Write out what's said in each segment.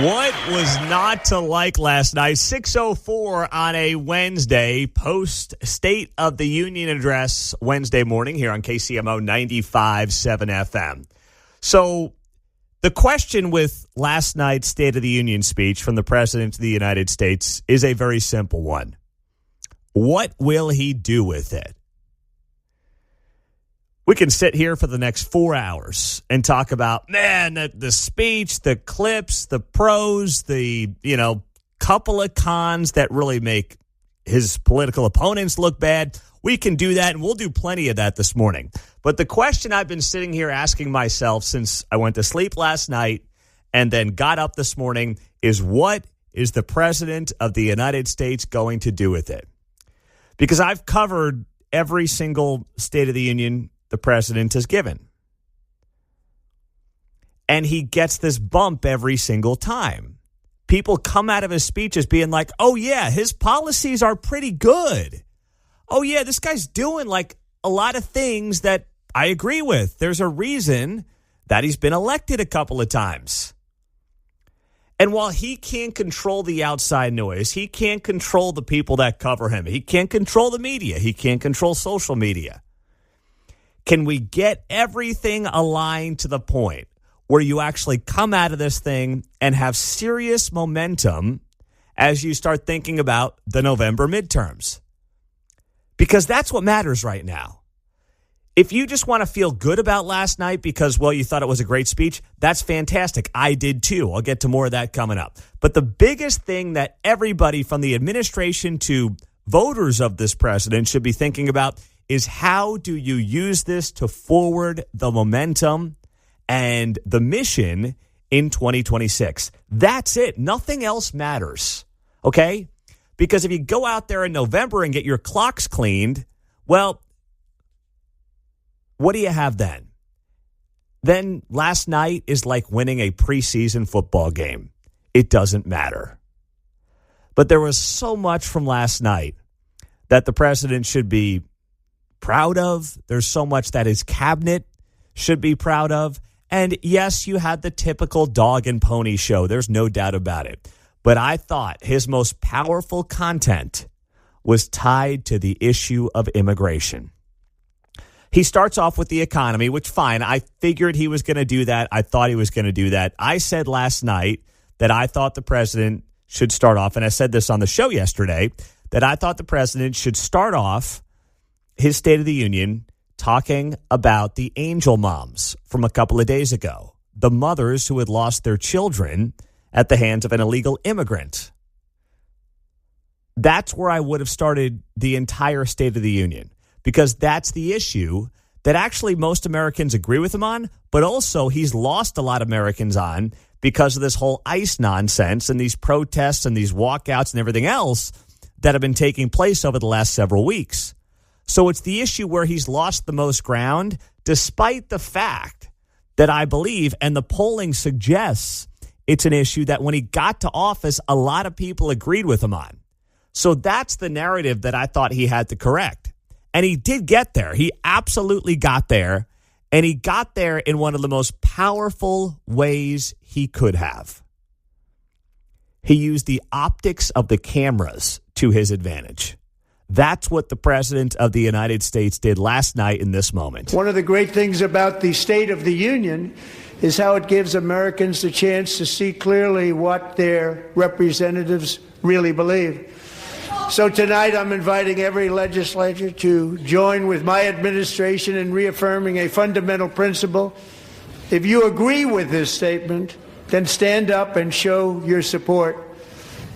What was not to like last night? 6:04 on a Wednesday, post State of the Union address Wednesday morning here on KCMO 95.7 FM. So the question with last night's State of the Union speech from the President of the United States is a very simple one. What will he do with it? We can sit here for the next 4 hours and talk about, the speech, the clips, the pros, the, couple of cons that really make his political opponents look bad. We can do that, and we'll do plenty of that this morning. But the question I've been sitting here asking myself since I went to sleep last night and then got up this morning is, what is the President of the United States going to do with it? Because I've covered every single State of the Union the president has given. And he gets this bump every single time. People come out of his speeches being like, oh, yeah, his policies are pretty good. Oh, yeah, this guy's doing like a lot of things that I agree with. There's a reason that he's been elected a couple of times. And while he can't control the outside noise, he can't control the people that cover him. He can't control the media. He can't control social media. Can we get everything aligned to the point where you actually come out of this thing and have serious momentum as you start thinking about the November midterms? Because that's what matters right now. If you just want to feel good about last night because, you thought it was a great speech, that's fantastic. I did too. I'll get to more of that coming up. But the biggest thing that everybody from the administration to voters of this president should be thinking about is, how do you use this to forward the momentum and the mission in 2026? That's it. Nothing else matters, okay? Because if you go out there in November and get your clocks cleaned, what do you have then? Then last night is like winning a preseason football game. It doesn't matter. But there was so much from last night that the president should be proud of. There's so much that his cabinet should be proud of. And yes, you had the typical dog and pony show. There's no doubt about it. But I thought his most powerful content was tied to the issue of immigration. He starts off with the economy, which, fine, I figured he was going to do that. I thought he was going to do that. I said last night that I thought the president should start off, and I said this on the show yesterday, that I thought the president should start off his State of the Union talking about the angel moms from a couple of days ago, the mothers who had lost their children at the hands of an illegal immigrant. That's where I would have started the entire State of the Union, because that's the issue that actually most Americans agree with him on, but also he's lost a lot of Americans on because of this whole ICE nonsense and these protests and these walkouts and everything else that have been taking place over the last several weeks. So it's the issue where he's lost the most ground, despite the fact that I believe, and the polling suggests, it's an issue that when he got to office, a lot of people agreed with him on. So that's the narrative that I thought he had to correct. And he did get there. He absolutely got there. And he got there in one of the most powerful ways he could have. He used the optics of the cameras to his advantage. That's what the President of the United States did last night in this moment. One of the great things about the State of the Union is how it gives Americans the chance to see clearly what their representatives really believe. So tonight I'm inviting every legislator to join with my administration in reaffirming a fundamental principle. If you agree with this statement, then stand up and show your support.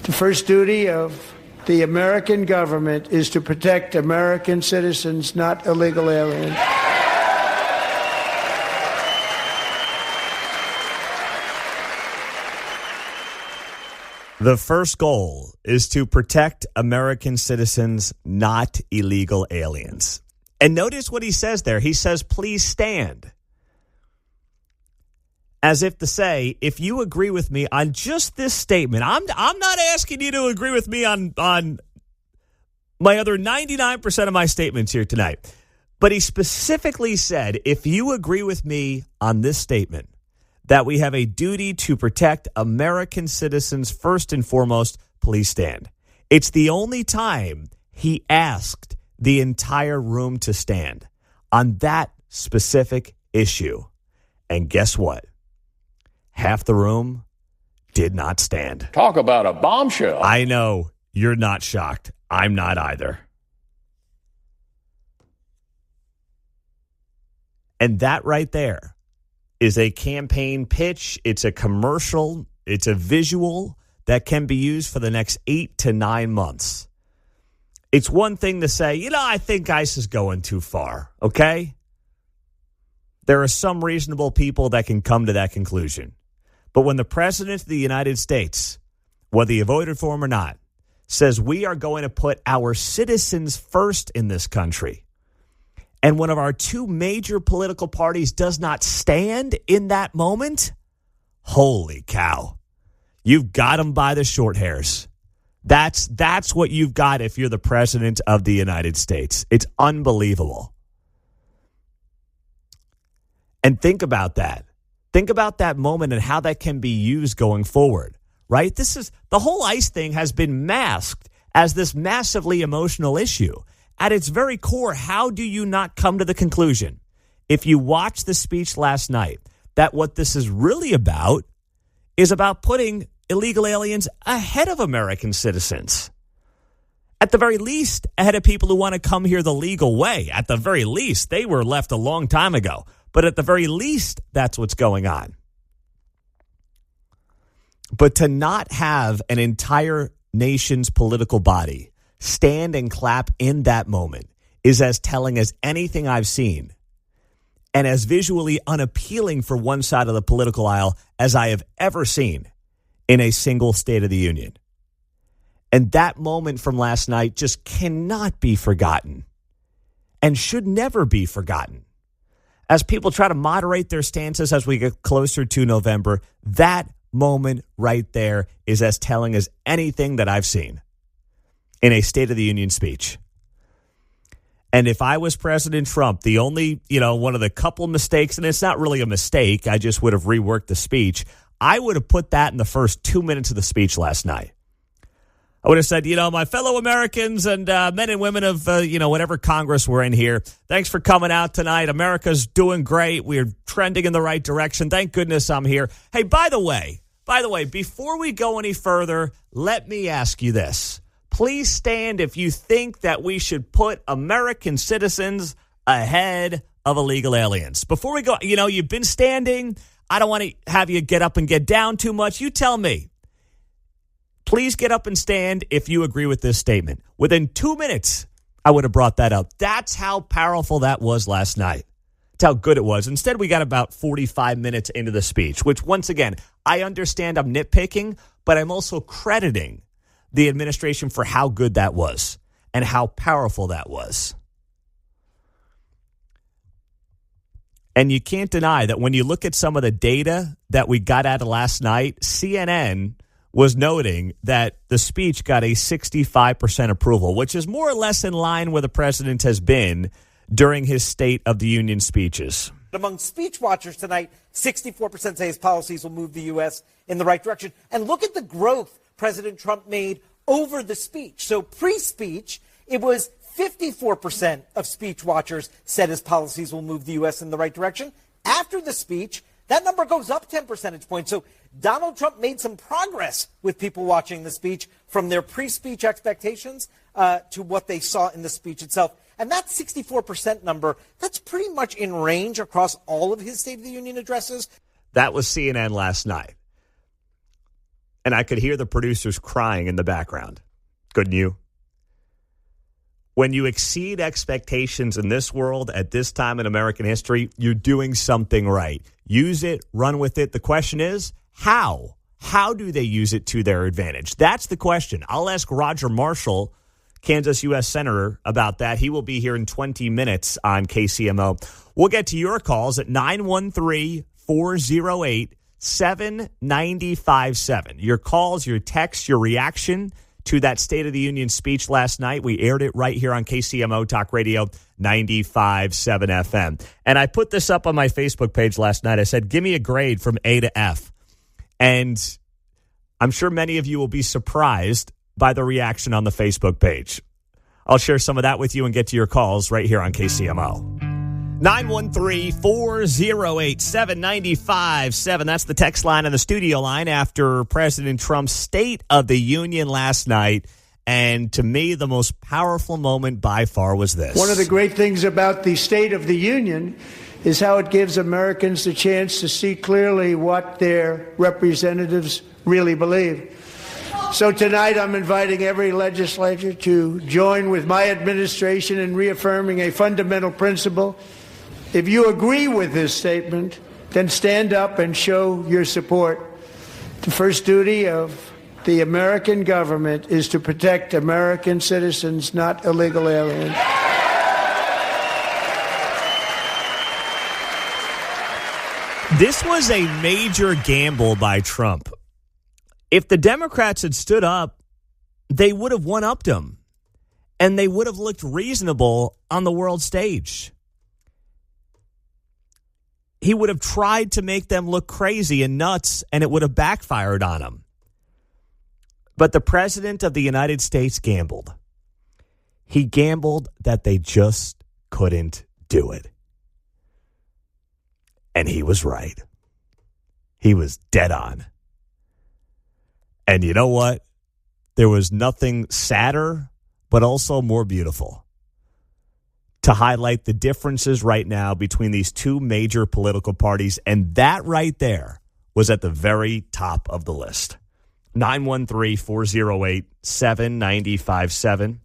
The first duty of the American government is to protect American citizens, not illegal aliens. The first goal is to protect American citizens, not illegal aliens. And notice what he says there. He says, please stand. As if to say, if you agree with me on just this statement, I'm not asking you to agree with me on my other 99% of my statements here tonight. But he specifically said, if you agree with me on this statement, that we have a duty to protect American citizens first and foremost. Please stand. It's the only time he asked the entire room to stand on that specific issue. And guess what? Half the room did not stand. Talk about a bombshell. I know you're not shocked. I'm not either. And that right there is a campaign pitch. It's a commercial. It's a visual that can be used for the next 8 to 9 months. It's one thing to say, I think ICE is going too far, okay? There are some reasonable people that can come to that conclusion. But when the President of the United States, whether you voted for him or not, says we are going to put our citizens first in this country, and one of our two major political parties does not stand in that moment, holy cow. You've got them by the short hairs. That's what you've got if you're the President of the United States. It's unbelievable. And think about that. Think about that moment and how that can be used going forward, right? The whole ICE thing has been masked as this massively emotional issue. At its very core, how do you not come to the conclusion, if you watch the speech last night, that what this is really about is about putting illegal aliens ahead of American citizens? At the very least, ahead of people who want to come here the legal way. At the very least, they were left a long time ago. But at the very least, that's what's going on. But to not have an entire nation's political body stand and clap in that moment is as telling as anything I've seen, and as visually unappealing for one side of the political aisle as I have ever seen in a single State of the Union. And that moment from last night just cannot be forgotten and should never be forgotten. As people try to moderate their stances as we get closer to November, that moment right there is as telling as anything that I've seen in a State of the Union speech. And if I was President Trump, the only, one of the couple mistakes, and it's not really a mistake, I just would have reworked the speech, I would have put that in the first 2 minutes of the speech last night. I would have said, my fellow Americans and men and women of, whatever Congress we're in here, thanks for coming out tonight. America's doing great. We're trending in the right direction. Thank goodness I'm here. Hey, by the way, before we go any further, let me ask you this. Please stand if you think that we should put American citizens ahead of illegal aliens. Before we go, you've been standing. I don't want to have you get up and get down too much. You tell me. Please get up and stand if you agree with this statement. Within 2 minutes, I would have brought that up. That's how powerful that was last night. That's how good it was. Instead, we got about 45 minutes into the speech, which, once again, I understand I'm nitpicking, but I'm also crediting the administration for how good that was and how powerful that was. And you can't deny that when you look at some of the data that we got out of last night, CNN was noting that the speech got a 65% approval, which is more or less in line where the president has been during his State of the Union speeches. Among speech watchers tonight, 64% say his policies will move the U.S. in the right direction. And look at the growth President Trump made over the speech. So pre-speech, it was 54% of speech watchers said his policies will move the U.S. in the right direction. After the speech, that number goes up 10 percentage points. So Donald Trump made some progress with people watching the speech from their pre-speech expectations to what they saw in the speech itself. And that 64% number, that's pretty much in range across all of his State of the Union addresses. That was CNN last night. And I could hear the producers crying in the background. Couldn't you? When you exceed expectations in this world at this time in American history, you're doing something right. Use it, run with it. The question is, how? How do they use it to their advantage? That's the question. I'll ask Roger Marshall, Kansas U.S. Senator, about that. He will be here in 20 minutes on KCMO. We'll get to your calls at 913-408-7957. Your calls, your texts, your reaction to that State of the Union speech last night. We aired it right here on KCMO Talk Radio 95.7 FM. And I put this up on my Facebook page last night. I said, give me a grade from A to F. And I'm sure many of you will be surprised by the reaction on the Facebook page. I'll share some of that with you and get to your calls right here on KCMO. 913-408-7957. That's the text line and the studio line after President Trump's State of the Union last night. And to me, the most powerful moment by far was this. One of the great things about the State of the Union is how it gives Americans the chance to see clearly what their representatives really believe. So tonight I'm inviting every legislator to join with my administration in reaffirming a fundamental principle. If you agree with this statement, then stand up and show your support. The first duty of the American government is to protect American citizens, not illegal aliens. This was a major gamble by Trump. If the Democrats had stood up, they would have one-upped him, and they would have looked reasonable on the world stage. He would have tried to make them look crazy and nuts, and it would have backfired on him. But the President of the United States gambled. He gambled that they just couldn't do it. And he was right. He was dead on. And you know what? There was nothing sadder, but also more beautiful to highlight the differences right now between these two major political parties. And that right there was at the very top of the list. 913-408-7957.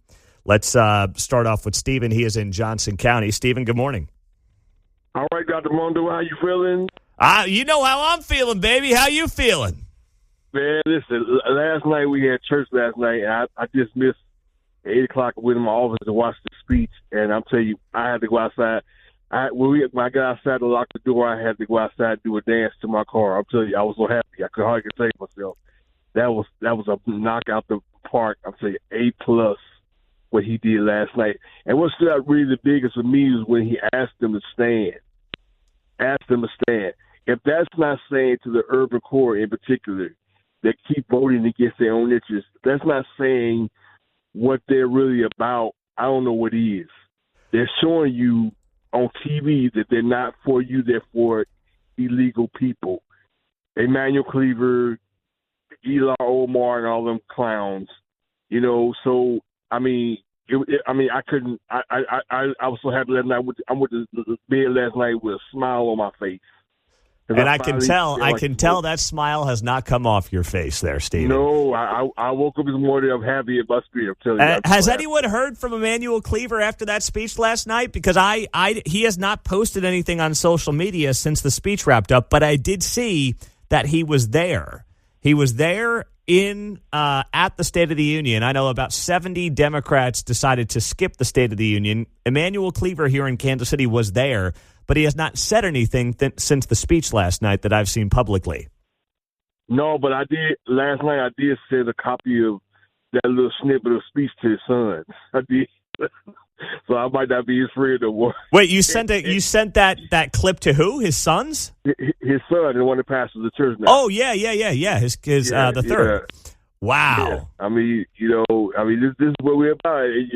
Let's start off with Stephen. He is in Johnson County. Stephen, good morning. All right, Dr. Mondo, how you feeling? You know how I'm feeling, baby. How you feeling? Man, listen, last night we had church last night, and I just missed 8 o'clock with in my office to watch the speech, and I'm telling you, I had to go outside. When I got outside to lock the door, I had to go outside and do a dance to my car. I'm telling you, I was so happy. I could hardly contain myself. That was a knockout the park. I'm telling you, A+ what he did last night. And what stood out really the biggest for me was when he asked them to stand. If that's not saying to the urban core in particular that keep voting against their own interests, that's not saying what they're really about, I don't know what is. They're showing you on TV that they're not for you, they're for illegal people. Emmanuel Cleaver, Eli Omar, and all them clowns. You know, so I mean, I couldn't. I was so happy last night. I went to bed last night with a smile on my face. And I can tell that smile has not come off your face there, Stephen. No, I woke up this morning. I'm happy in my spirit. I'm telling you. Has anyone heard from Emmanuel Cleaver after that speech last night? Because he has not posted anything on social media since the speech wrapped up, but I did see that he was there. He was there at the State of the Union. I know about 70 Democrats decided to skip the State of the Union. Emmanuel Cleaver here in Kansas City was there, but he has not said anything since the speech last night that I've seen publicly. No, but last night I did send a copy of that little snippet of speech to his son. I did. So I might not be his friend no more. Wait, you sent that clip to who? His sons? His son, the one that pastors the church now. Oh yeah. The third. Yeah. Wow. Yeah. I mean, this is what we're about. And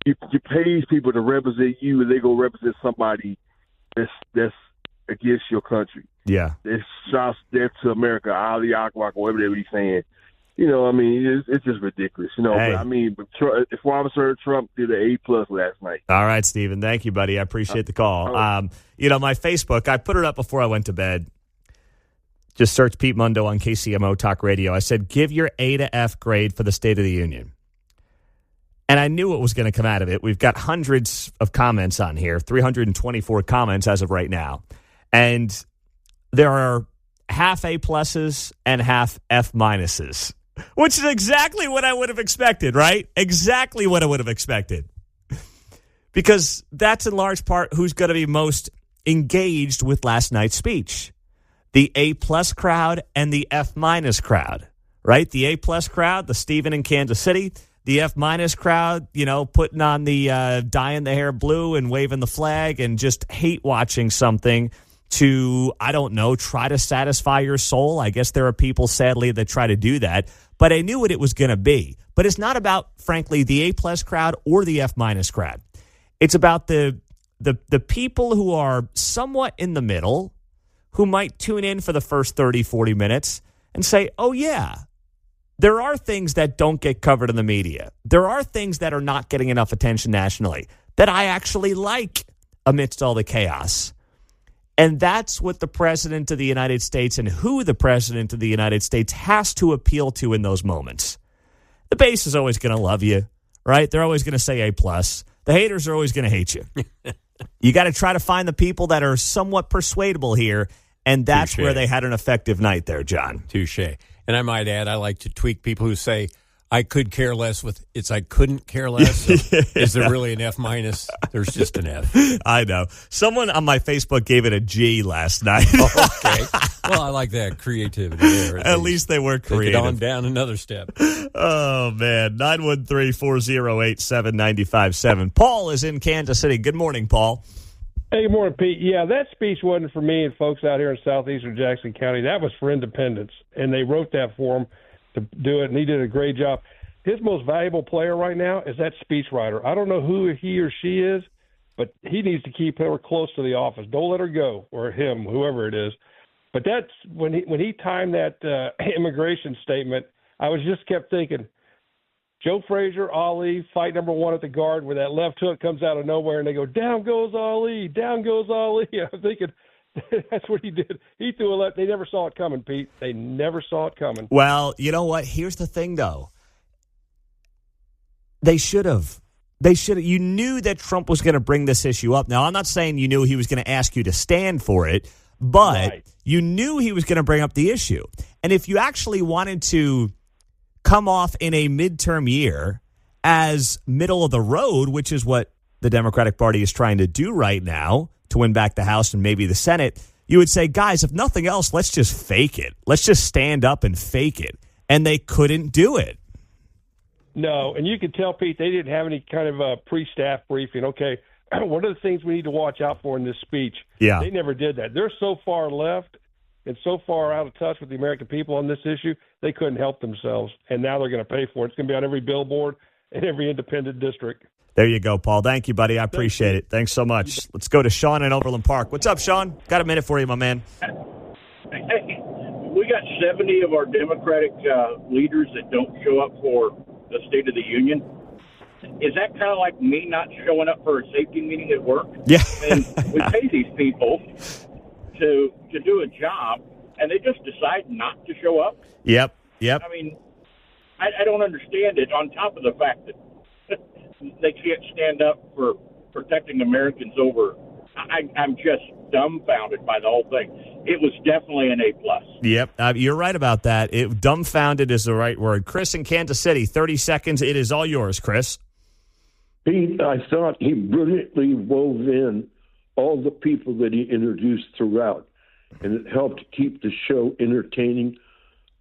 you pay these people to represent you, and they go represent somebody that's against your country. Yeah. It's shots dead to America, Ali Akbar, whatever they be saying. You know, I mean, it's just ridiculous. You know, hey. But I mean, Officer Trump did an A+ last night. All right, Stephen. Thank you, buddy. I appreciate the call. My Facebook, I put it up before I went to bed. Just search Pete Mundo on KCMO Talk Radio. I said, give your A to F grade for the State of the Union. And I knew what was going to come out of it. We've got hundreds of comments on here, 324 comments as of right now. And there are half A+ and half F-, which is exactly what I would have expected, right? Exactly what I would have expected. Because that's in large part who's going to be most engaged with last night's speech. The A+ crowd and the F- crowd. right? The A-plus crowd, the Steven in Kansas City, the F- crowd, putting on the dyeing the hair blue and waving the flag and just hate watching something to, I don't know, try to satisfy your soul. I guess there are people, sadly, that try to do that. But I knew what it was going to be. But it's not about, frankly, the A-plus crowd or the F- crowd. It's about the people who are somewhat in the middle, who might tune in for the first 30, 40 minutes and say, oh, yeah, there are things that don't get covered in the media. There are things that are not getting enough attention nationally that I actually like amidst all the chaos. And that's what the president of the United States and who the president of the United States has to appeal to in those moments. The base is always going to love you, right? They're always going to say A+. The haters are always going to hate you. You got to try to find the people that are somewhat persuadable here, and that's Touché. where they had an effective night there, John. Touché. And I might add, I like to tweak people who say, I could care less with it's I couldn't care less. So is there really an F-? There's just an F. I know. Someone on my Facebook gave it a G last night. Okay. Well, I like that creativity there. At least they were Take creative. it on down another step. Oh, man. 913-408-7957. Paul is in Kansas City. Good morning, Paul. Hey, good morning, Pete. Yeah, that speech wasn't for me and folks out here in southeastern Jackson County. That was for independents, and they wrote that for him to do it, and he did a great job. His most valuable player right now is that speechwriter. I don't know who he or she is, but he needs to keep her close to the office. Don't let her go, or him, whoever it is. But that's when he timed that immigration statement, I was just kept thinking, Joe Frazier, Ali, fight number one at the guard where that left hook comes out of nowhere, and they go, down goes Ali, down goes Ali. I'm thinking, that's what he did. He threw a left. They never saw it coming, Pete. They never saw it coming. Well, you know what? Here's the thing, though. They should have. You knew that Trump was going to bring this issue up. Now, I'm not saying you knew he was going to ask you to stand for it, but Right. You knew he was going to bring up the issue. And if you actually wanted to come off in a midterm year as middle of the road, which is what the Democratic Party is trying to do right now to win back the House and maybe the Senate, you would say, guys, if nothing else, let's just fake it. Let's just stand up and fake it. And they couldn't do it. No, and you could tell, Pete, they didn't have any kind of a pre-staff briefing. Okay, what are the things we need to watch out for in this speech? Yeah. They never did that. They're so far left and so far out of touch with the American people on this issue, they couldn't help themselves. And now they're going to pay for it. It's going to be on every billboard in every independent district. There you go, Paul. Thank you, buddy. I appreciate it. Thanks so much. Let's go to Sean in Overland Park. What's up, Sean? Got a minute for you, my man. Hey, we got 70 of our Democratic leaders that don't show up for the State of the Union. Is that kind of like me not showing up for a safety meeting at work? Yeah. And we pay these people to do a job, and they just decide not to show up? Yep. I mean, I don't understand it, on top of the fact that they can't stand up for protecting Americans over. I'm just dumbfounded by the whole thing. It was definitely an A+. Yep. You're right about that. Dumbfounded is the right word. Chris in Kansas City, 30 seconds. It is all yours, Chris. Pete, I thought he brilliantly wove in all the people that he introduced throughout, and it helped keep the show entertaining.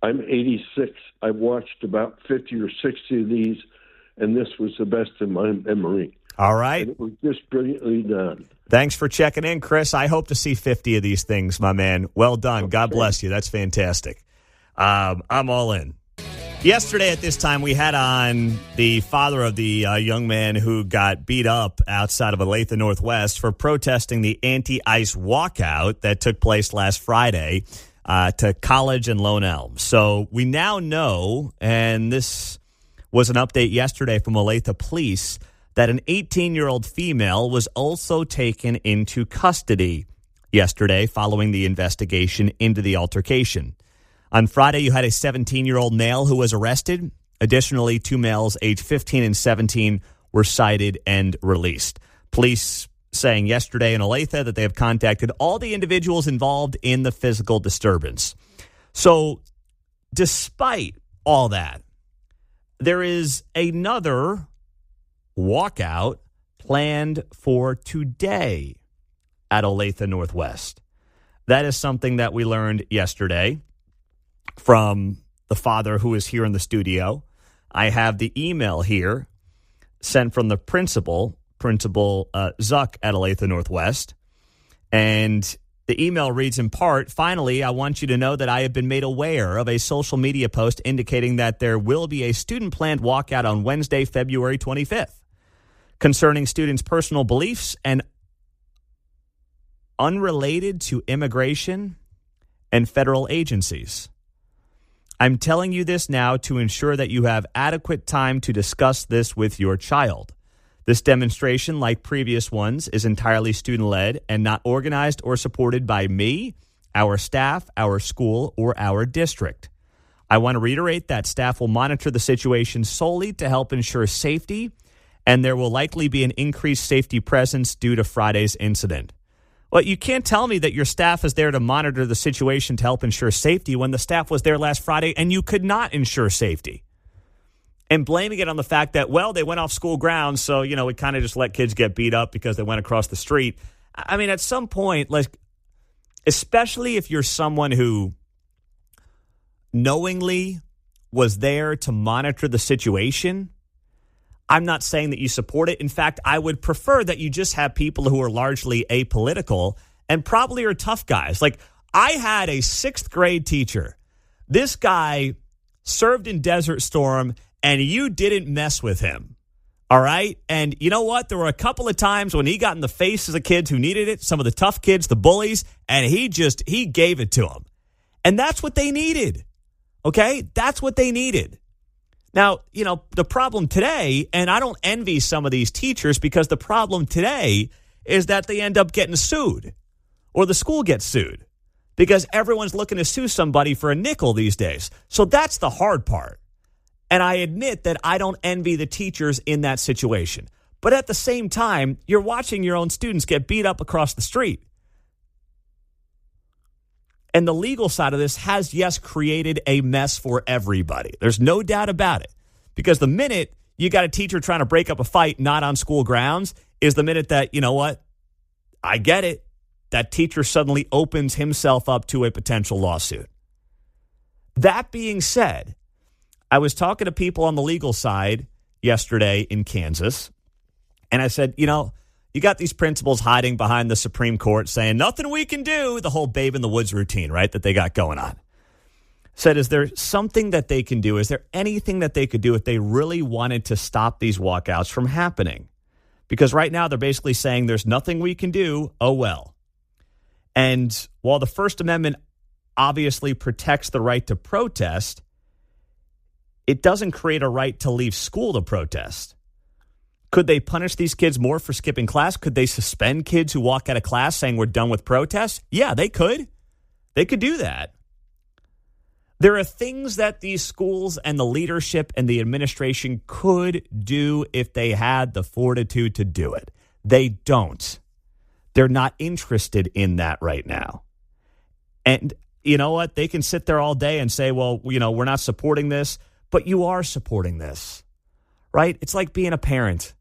I'm 86. I've watched about 50 or 60 of these, and this was the best in my memory. All right. And it was just brilliantly done. Thanks for checking in, Chris. I hope to see 50 of these things, my man. Well done. God bless you. That's fantastic. I'm all in. Yesterday at this time, we had on the father of the young man who got beat up outside of Olathe Northwest for protesting the anti-ICE walkout that took place last Friday to College and Lone Elm. So we now know, and this was an update yesterday from Olathe Police, that an 18-year-old female was also taken into custody yesterday following the investigation into the altercation. On Friday, you had a 17-year-old male who was arrested. Additionally, two males aged 15 and 17 were cited and released. Police saying yesterday in Olathe that they have contacted all the individuals involved in the physical disturbance. So despite all that, there is another walkout planned for today at Olathe Northwest. That is something that we learned yesterday from the father who is here in the studio. I have the email here sent from the Principal Zuck at Olathe Northwest. And the email reads in part, "Finally, I want you to know that I have been made aware of a social media post indicating that there will be a student-planned walkout on Wednesday, February 25th, concerning students' personal beliefs and unrelated to immigration and federal agencies. I'm telling you this now to ensure that you have adequate time to discuss this with your child. This demonstration, like previous ones, is entirely student-led and not organized or supported by me, our staff, our school, or our district. I want to reiterate that staff will monitor the situation solely to help ensure safety, and there will likely be an increased safety presence due to Friday's incident." Well, you can't tell me that your staff is there to monitor the situation to help ensure safety when the staff was there last Friday and you could not ensure safety. And blaming it on the fact that, well, they went off school grounds, so, we kind of just let kids get beat up because they went across the street. I mean, at some point, especially if you're someone who knowingly was there to monitor the situation, I'm not saying that you support it. In fact, I would prefer that you just have people who are largely apolitical and probably are tough guys. Like, I had a 6th grade teacher. This guy served in Desert Storm, and you didn't mess with him, all right? And you know what? There were a couple of times when he got in the faces of kids who needed it, some of the tough kids, the bullies, and he gave it to them. And that's what they needed, okay? That's what they needed. Now, the problem today, and I don't envy some of these teachers because the problem today is that they end up getting sued or the school gets sued because everyone's looking to sue somebody for a nickel these days. So that's the hard part. And I admit that I don't envy the teachers in that situation. But at the same time, you're watching your own students get beat up across the street. And the legal side of this has, yes, created a mess for everybody. There's no doubt about it. Because the minute you got a teacher trying to break up a fight not on school grounds is the minute that, you know what, I get it, that teacher suddenly opens himself up to a potential lawsuit. That being said, I was talking to people on the legal side yesterday in Kansas, and I said, you got these principals hiding behind the Supreme Court saying, nothing we can do, the whole Babe in the Woods routine, right, that they got going on. Said, is there something that they can do? Is there anything that they could do if they really wanted to stop these walkouts from happening? Because right now they're basically saying there's nothing we can do, oh well. And while the First Amendment obviously protects the right to protest, it doesn't create a right to leave school to protest. Could they punish these kids more for skipping class? Could they suspend kids who walk out of class saying we're done with protests? Yeah, they could. They could do that. There are things that these schools and the leadership and the administration could do if they had the fortitude to do it. They don't. They're not interested in that right now. And you know what? They can sit there all day and say, well, we're not supporting this. But you are supporting this, right? It's like being a parent.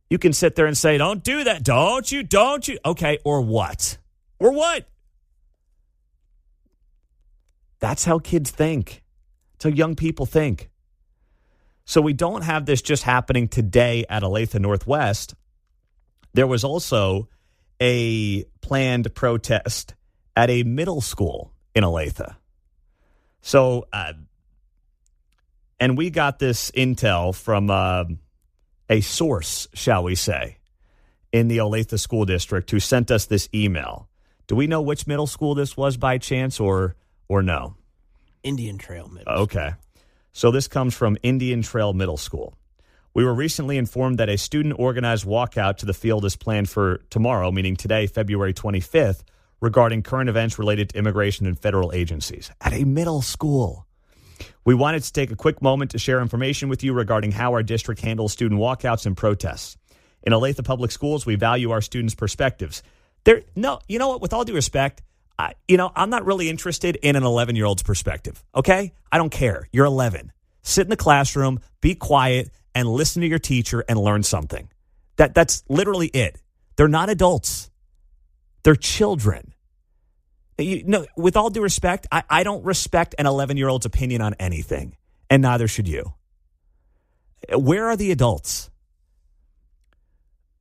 You can sit there and say, don't do that. Don't you? Okay, or what? Or what? That's how kids think. That's how young people think. So we don't have this just happening today at Olathe Northwest. There was also a planned protest at a middle school in Olathe. So, and we got this intel from a source, shall we say, in the Olathe School District who sent us this email. Do we know which middle school this was by chance or no? Indian Trail Middle School. Okay. So this comes from Indian Trail Middle School. We were recently informed that a student-organized walkout to the field is planned for tomorrow, meaning today, February 25th, regarding current events related to immigration and federal agencies at a middle school. We wanted to take a quick moment to share information with you regarding how our district handles student walkouts and protests. In Olathe Public Schools, we value our students' perspectives. You know what? With all due respect, I'm not really interested in an 11-year-old's perspective, okay? I don't care. You're 11. Sit in the classroom, be quiet, and listen to your teacher and learn something. That's literally it. They're not adults. They're children. With all due respect, I don't respect an 11-year-old's opinion on anything, and neither should you. Where are the adults?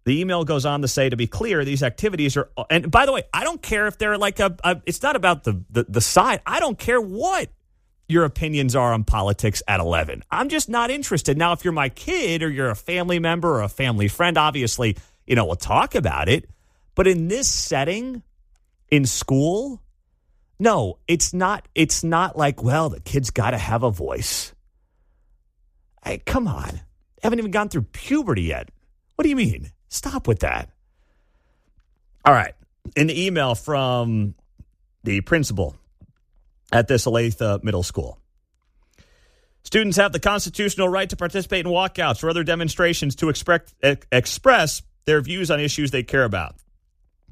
The email goes on to say, to be clear, these activities are, and by the way, I don't care if they're like it's not about the side. I don't care what your opinions are on politics at 11. I'm just not interested. Now, if you're my kid or you're a family member or a family friend, obviously, we'll talk about it. But in this setting, in school, no, it's not like, well, the kid's got to have a voice. Hey, come on. Haven't even gone through puberty yet. What do you mean? Stop with that. All right. In the email from the principal at this Olathe Middle School. Students have the constitutional right to participate in walkouts or other demonstrations to express their views on issues they care about.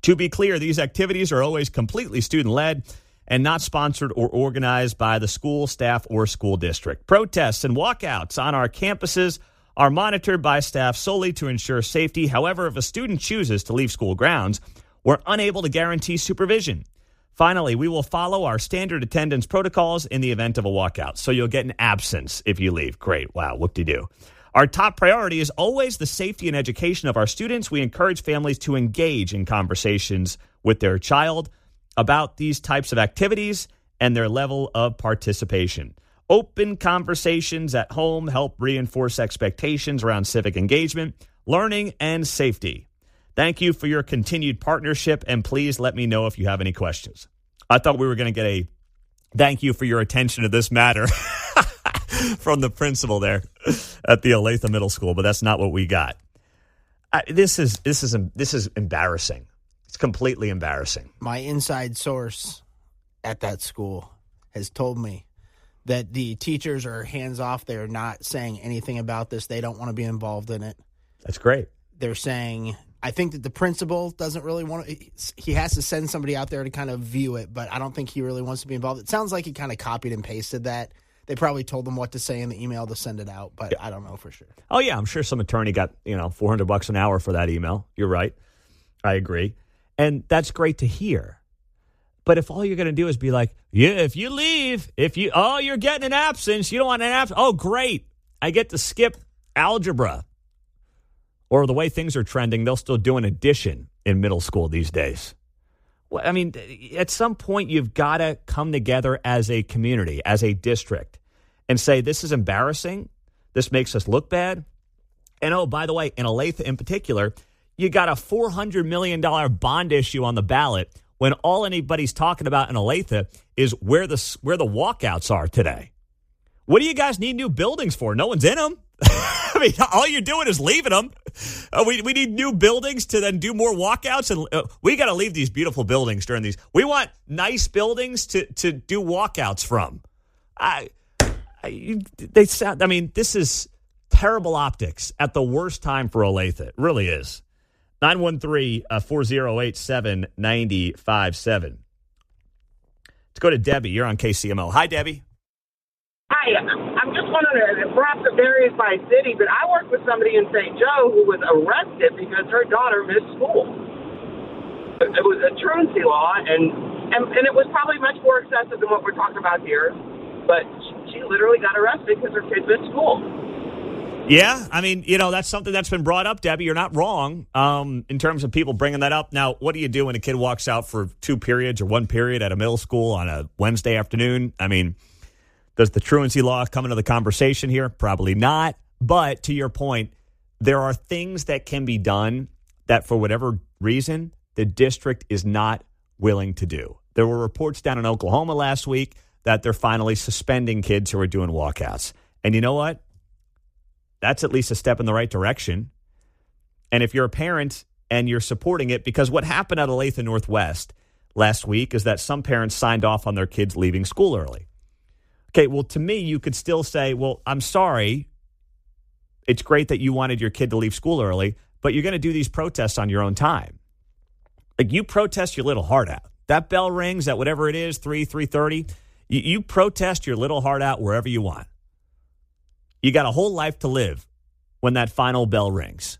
To be clear, these activities are always completely student-led and not sponsored or organized by the school, staff, or school district. Protests and walkouts on our campuses are monitored by staff solely to ensure safety. However, if a student chooses to leave school grounds, we're unable to guarantee supervision. Finally, we will follow our standard attendance protocols in the event of a walkout. So you'll get an absence if you leave. Great. Wow. Whoop-de-doo. Our top priority is always the safety and education of our students. We encourage families to engage in conversations with their child about these types of activities and their level of participation. Open conversations at home help reinforce expectations around civic engagement, learning, and safety. Thank you for your continued partnership, and please let me know if you have any questions. I thought we were going to get a thank you for your attention to this matter from the principal there at the Olathe Middle School, but that's not what we got. This is embarrassing. It's completely embarrassing. My inside source at that school has told me that the teachers are hands off. They're not saying anything about this. They don't want to be involved in it. That's great. They're saying, I think that the principal doesn't really want to, he has to send somebody out there to kind of view it, but I don't think he really wants to be involved. It sounds like he kind of copied and pasted that. They probably told them what to say in the email to send it out, but I don't know for sure. Oh, yeah, I'm sure some attorney got, $400 an hour for that email. You're right. I agree. And that's great to hear. But if all you're going to do is be like, yeah, if you leave, you're getting an absence, you don't want an absence. Oh, great. I get to skip algebra. Or the way things are trending, they'll still do an addition in middle school these days. Well, I mean, at some point, you've got to come together as a community, as a district, and say, this is embarrassing. This makes us look bad. And, oh, by the way, in Olathe in particular, you got a $400 million bond issue on the ballot when all anybody's talking about in Olathe is where the walkouts are today. What do you guys need new buildings for? No one's in them. I mean, all you're doing is leaving them. We need new buildings to then do more walkouts, and we got to leave these beautiful buildings during these. We want nice buildings to do walkouts from. This is terrible optics at the worst time for Olathe. It really is. 913-4087-9057. Let's go to Debbie. You're on KCMO. Hi, Debbie. Hi. I'm just wondering, perhaps it varies by city, but I worked with somebody in St. Joe who was arrested because her daughter missed school. It was a truancy law, and it was probably much more excessive than what we're talking about here, but she literally got arrested because her kid missed school. Yeah, I mean, that's something that's been brought up, Debbie. You're not wrong in terms of people bringing that up. Now, what do you do when a kid walks out for 2 periods or 1 period at a middle school on a Wednesday afternoon? I mean, does the truancy law come into the conversation here? Probably not. But to your point, there are things that can be done that for whatever reason, the district is not willing to do. There were reports down in Oklahoma last week that they're finally suspending kids who are doing walkouts. And you know what? That's at least a step in the right direction. And if you're a parent and you're supporting it, because what happened at Olathe Northwest last week is that some parents signed off on their kids leaving school early. Okay, well, to me, you could still say, well, I'm sorry. It's great that you wanted your kid to leave school early, but you're going to do these protests on your own time. Like, you protest your little heart out. That bell rings at whatever it is, 3:30. You protest your little heart out wherever you want. You got a whole life to live when that final bell rings.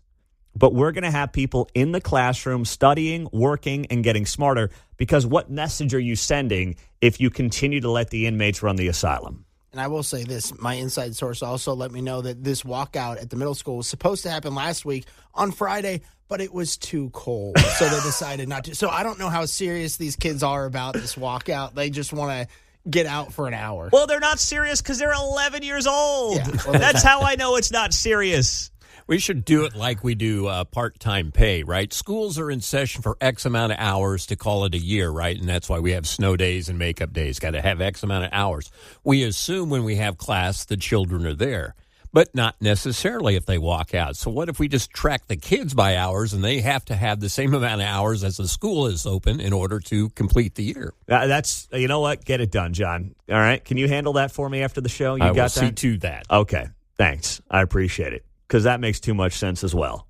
But we're going to have people in the classroom studying, working, and getting smarter, because what message are you sending if you continue to let the inmates run the asylum? And I will say this, my inside source also let me know that this walkout at the middle school was supposed to happen last week on Friday, but it was too cold, so they decided not to. So I don't know how serious these kids are about this walkout. They just want to get out for an hour. Well, they're not serious because they're 11 years old. Yeah, well, that's how I know it's not serious. We should do it like we do part-time pay, right? Schools are in session for X amount of hours to call it a year, right? And that's why we have snow days and makeup days. Got to have X amount of hours. We assume when we have class, the children are there, but not necessarily if they walk out. So what if we just track the kids by hours and they have to have the same amount of hours as the school is open in order to complete the year? That's, you know what? Get it done, John. All right. Can you handle that for me after the show? You I got will that? see to that. Okay. Thanks. I appreciate it. Because that makes too much sense as well.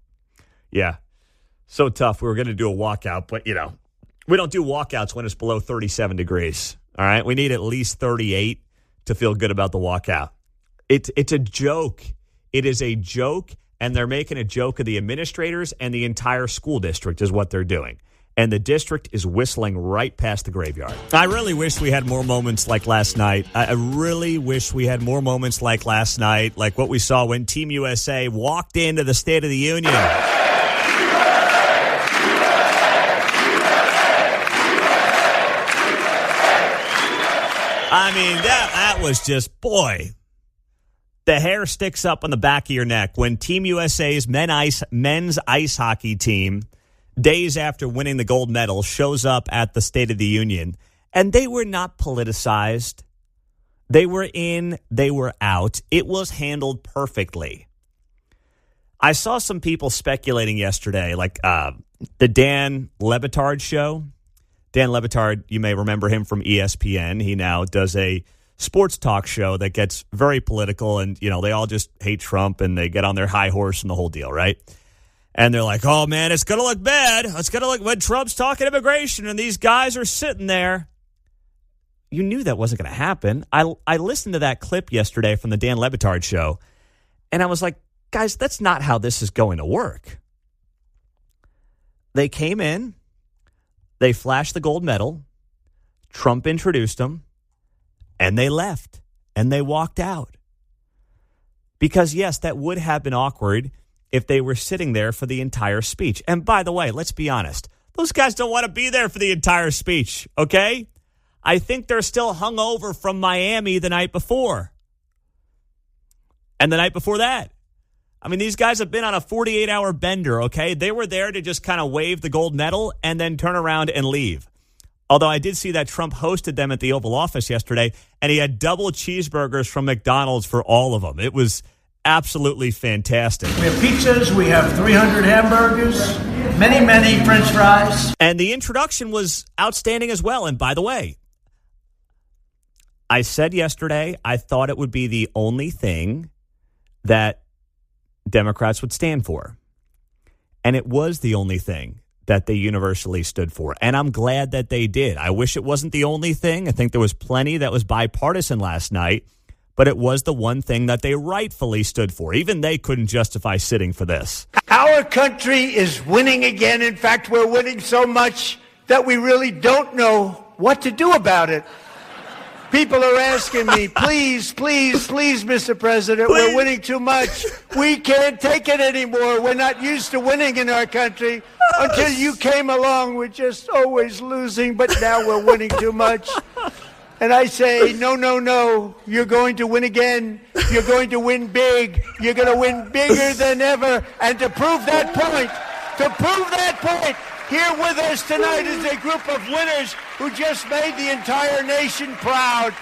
Yeah. So tough. We were going to do a walkout, but, we don't do walkouts when it's below 37 degrees. All right? We need at least 38 to feel good about the walkout. It's a joke. It is a joke, and they're making a joke of the administrators and the entire school district is what they're doing. And the district is whistling right past the graveyard. I really wish we had more moments like last night. I really wish we had more moments like last night, like what we saw when Team USA walked into the State of the Union. I mean, that was just, boy, the hair sticks up on the back of your neck when Team USA's men's ice hockey team, days after winning the gold medal, shows up at the State of the Union. And they were not politicized. They were in, they were out. It was handled perfectly. I saw some people speculating yesterday, like the Dan Le Batard show. Dan Le Batard, you may remember him from ESPN. He now does a sports talk show that gets very political, and, they all just hate Trump, and they get on their high horse and the whole deal, right? And they're like, oh, man, it's going to look bad. It's going to look when Trump's talking immigration and these guys are sitting there. You knew that wasn't going to happen. I listened to that clip yesterday from the Dan Le Batard show, and I was like, guys, that's not how this is going to work. They came in. They flashed the gold medal. Trump introduced them, and they left, and they walked out. Because, yes, that would have been awkward if they were sitting there for the entire speech. And by the way, let's be honest. Those guys don't want to be there for the entire speech, okay? I think they're still hungover from Miami the night before. And the night before that. I mean, these guys have been on a 48-hour bender, okay? They were there to just kind of wave the gold medal and then turn around and leave. Although I did see that Trump hosted them at the Oval Office yesterday, and he had double cheeseburgers from McDonald's for all of them. It was absolutely fantastic. We have pizzas, we have 300 hamburgers, many French fries. And the introduction was outstanding as well. And by the way, I said yesterday I thought it would be the only thing that Democrats would stand for. And it was the only thing that they universally stood for. And I'm glad that they did. I wish it wasn't the only thing. I think there was plenty that was bipartisan last night. But it was the one thing that they rightfully stood for. Even they couldn't justify sitting for this. Our country is winning again. In fact, we're winning so much that we really don't know what to do about it. People are asking me, please, Mr. President, we're winning too much. We can't take it anymore. We're not used to winning in our country. Until you came along, we're just always losing, but now we're winning too much. And I say, no, you're going to win again. You're going to win big. You're going to win bigger than ever. And to prove that point, here with us tonight is a group of winners who just made the entire nation proud.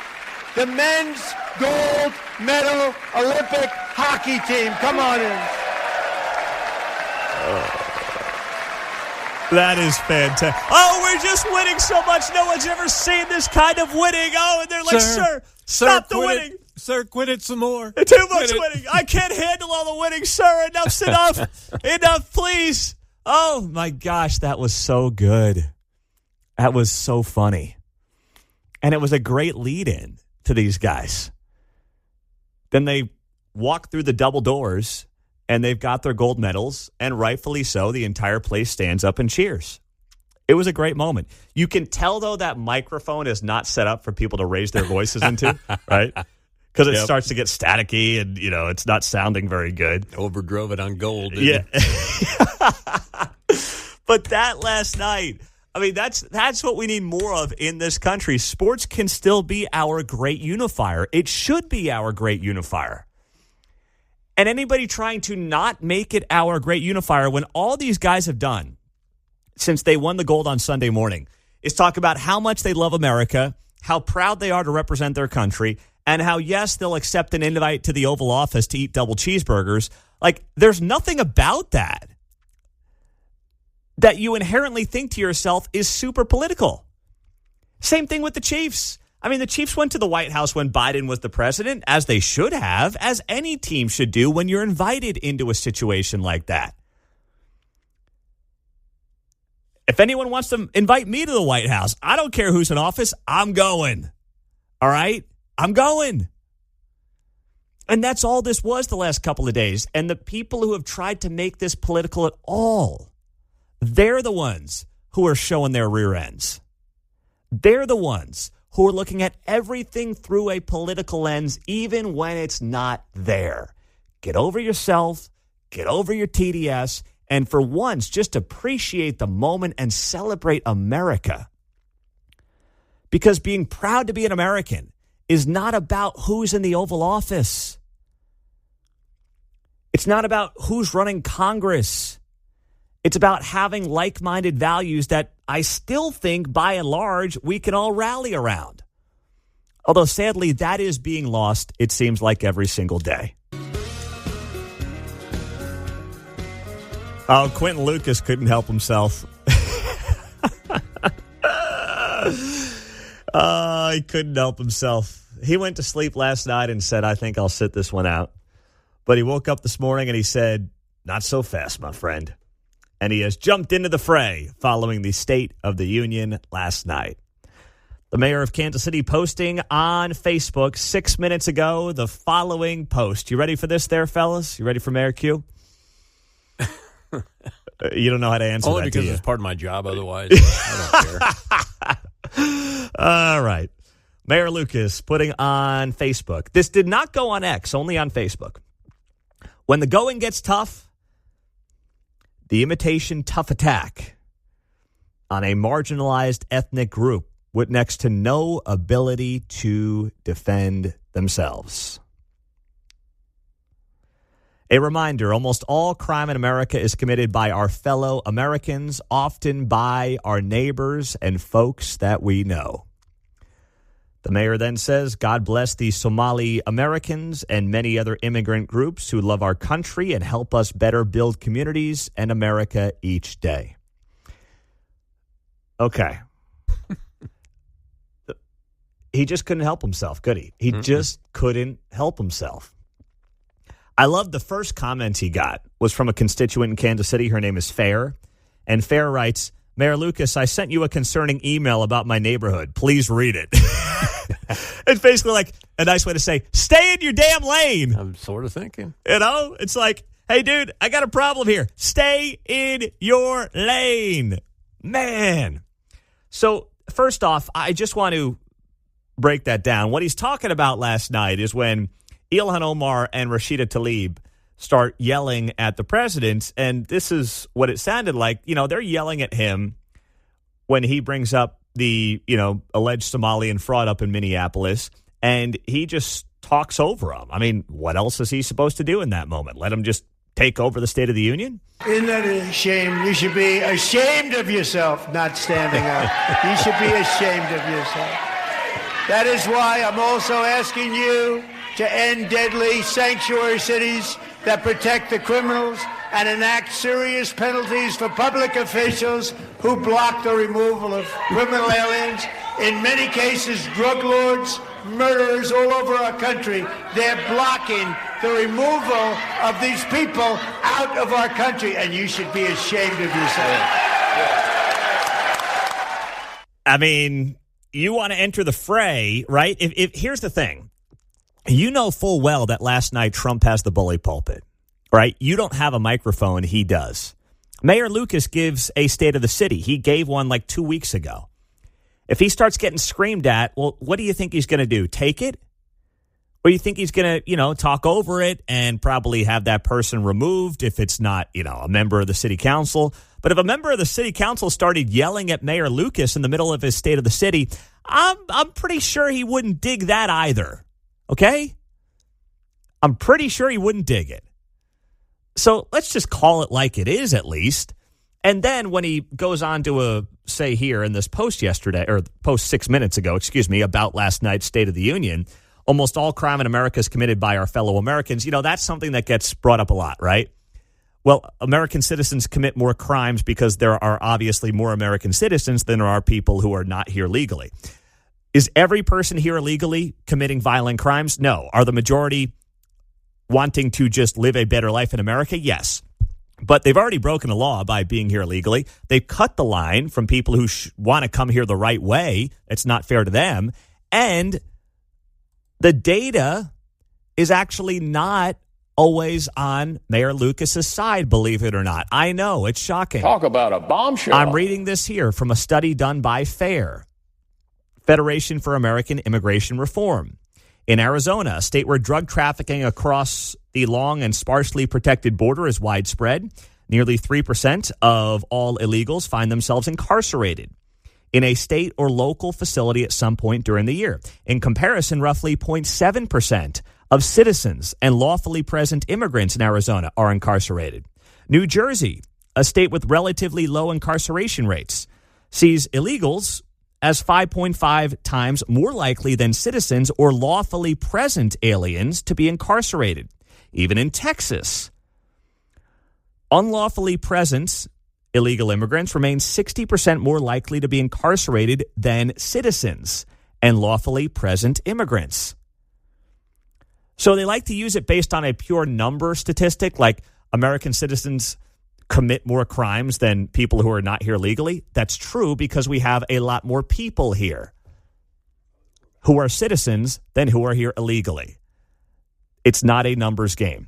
The men's gold medal Olympic hockey team. Come on in. That is fantastic. Oh, we're just winning so much. No one's ever seen this kind of winning. Oh, and they're like, sir, stop the winning. Sir, quit it some more. Too much winning. I can't handle all the winning, sir. Enough's enough. Enough, please. Oh, my gosh, that was so good. That was so funny. And it was a great lead-in to these guys. Then they walked through the double doors, and they've got their gold medals, and rightfully so. The entire place stands up and cheers. It was a great moment. You can tell, though, that microphone is not set up for people to raise their voices into, right? Because it starts to get staticky and, it's not sounding very good. Overdrove it on gold. Yeah. But that last night, I mean, that's what we need more of in this country. Sports can still be our great unifier. It should be our great unifier. And anybody trying to not make it our great unifier when all these guys have done since they won the gold on Sunday morning is talk about how much they love America, how proud they are to represent their country, and how, yes, they'll accept an invite to the Oval Office to eat double cheeseburgers. Like, there's nothing about that you inherently think to yourself is super political. Same thing with the Chiefs. I mean, the Chiefs went to the White House when Biden was the president, as they should have, as any team should do when you're invited into a situation like that. If anyone wants to invite me to the White House, I don't care who's in office, I'm going. All right? I'm going. And that's all this was the last couple of days. And the people who have tried to make this political at all, they're the ones who are showing their rear ends. They're the ones who are looking at everything through a political lens, even when it's not there. Get over yourself, get over your TDS, and for once, just appreciate the moment and celebrate America. Because being proud to be an American is not about who's in the Oval Office. It's not about who's running Congress. It's about having like-minded values that I still think, by and large, we can all rally around. Although, sadly, that is being lost, it seems like, every single day. Oh, Quentin Lucas couldn't help himself. He couldn't help himself. He went to sleep last night and said, I think I'll sit this one out. But he woke up this morning and he said, not so fast, my friend. And he has jumped into the fray following the State of the Union last night. The mayor of Kansas City posting on Facebook 6 minutes ago the following post. You ready for this there, fellas? You ready for Mayor Q? You don't know how to answer Only that, because do you? it's part of my job. Otherwise, I don't care. All right. Mayor Lucas putting on Facebook. This did not go on X, only on Facebook. When the going gets tough, the imitation tough attack on a marginalized ethnic group with next to no ability to defend themselves. A reminder, almost all crime in America is committed by our fellow Americans, often by our neighbors and folks that we know. The mayor then says, God bless the Somali Americans and many other immigrant groups who love our country and help us better build communities and America each day. Okay. He just couldn't help himself, could he? He just couldn't help himself. I love the first comment he got was from a constituent in Kansas City. Her name is Fair. And Fair writes, Mayor Lucas, I sent you a concerning email about my neighborhood. Please read it. It's basically like a nice way to say, stay in your damn lane. I'm sort of thinking. It's like, hey, dude, I got a problem here. Stay in your lane. Man. So first off, I just want to break that down. What he's talking about last night is when Ilhan Omar and Rashida Tlaib start yelling at the president, and this is what it sounded like. You know, they're yelling at him when he brings up the, alleged Somalian fraud up in Minneapolis, and he just talks over them. I mean, what else is he supposed to do in that moment? Let him just take over the State of the Union? Isn't that a shame? You should be ashamed of yourself not standing up. You should be ashamed of yourself. That is why I'm also asking you to end deadly sanctuary cities that protect the criminals and enact serious penalties for public officials who block the removal of criminal aliens. In many cases, drug lords, murderers all over our country, they're blocking the removal of these people out of our country, and you should be ashamed of yourself. I mean, you want to enter the fray, right? If here's the thing. You know full well that last night Trump has the bully pulpit. right? You don't have a microphone. He does. Mayor Lucas gives a state of the city. He gave one like 2 weeks ago. If he starts getting screamed at, well, what do you think he's going to do? Take it? Or you think he's going to, talk over it and probably have that person removed if it's not, a member of the city council? But if a member of the city council started yelling at Mayor Lucas in the middle of his state of the city, I'm pretty sure he wouldn't dig that either. Okay? I'm pretty sure he wouldn't dig it. So let's just call it like it is at least. And then when he goes on to say here in this post yesterday, or post 6 minutes ago, about last night's State of the Union, almost all crime in America is committed by our fellow Americans. That's something that gets brought up a lot, right? Well, American citizens commit more crimes because there are obviously more American citizens than there are people who are not here legally. Is every person here illegally committing violent crimes? No. Are the majority wanting to just live a better life in America? Yes. But they've already broken the law by being here illegally. They've cut the line from people who want to come here the right way. It's not fair to them. And the data is actually not always on Mayor Lucas's side, believe it or not. I know, it's shocking. Talk about a bombshell. I'm reading this here from a study done by FAIR, Federation for American Immigration Reform. In Arizona, a state where drug trafficking across the long and sparsely protected border is widespread, nearly 3% of all illegals find themselves incarcerated in a state or local facility at some point during the year. In comparison, roughly 0.7% of citizens and lawfully present immigrants in Arizona are incarcerated. New Jersey, a state with relatively low incarceration rates, sees illegals as 5.5 times more likely than citizens or lawfully present aliens to be incarcerated. Even in Texas, unlawfully present illegal immigrants remain 60% more likely to be incarcerated than citizens and lawfully present immigrants. So they like to use it based on a pure number statistic, like American citizens commit more crimes than people who are not here legally. That's true because we have a lot more people here who are citizens than who are here illegally. It's not a numbers game.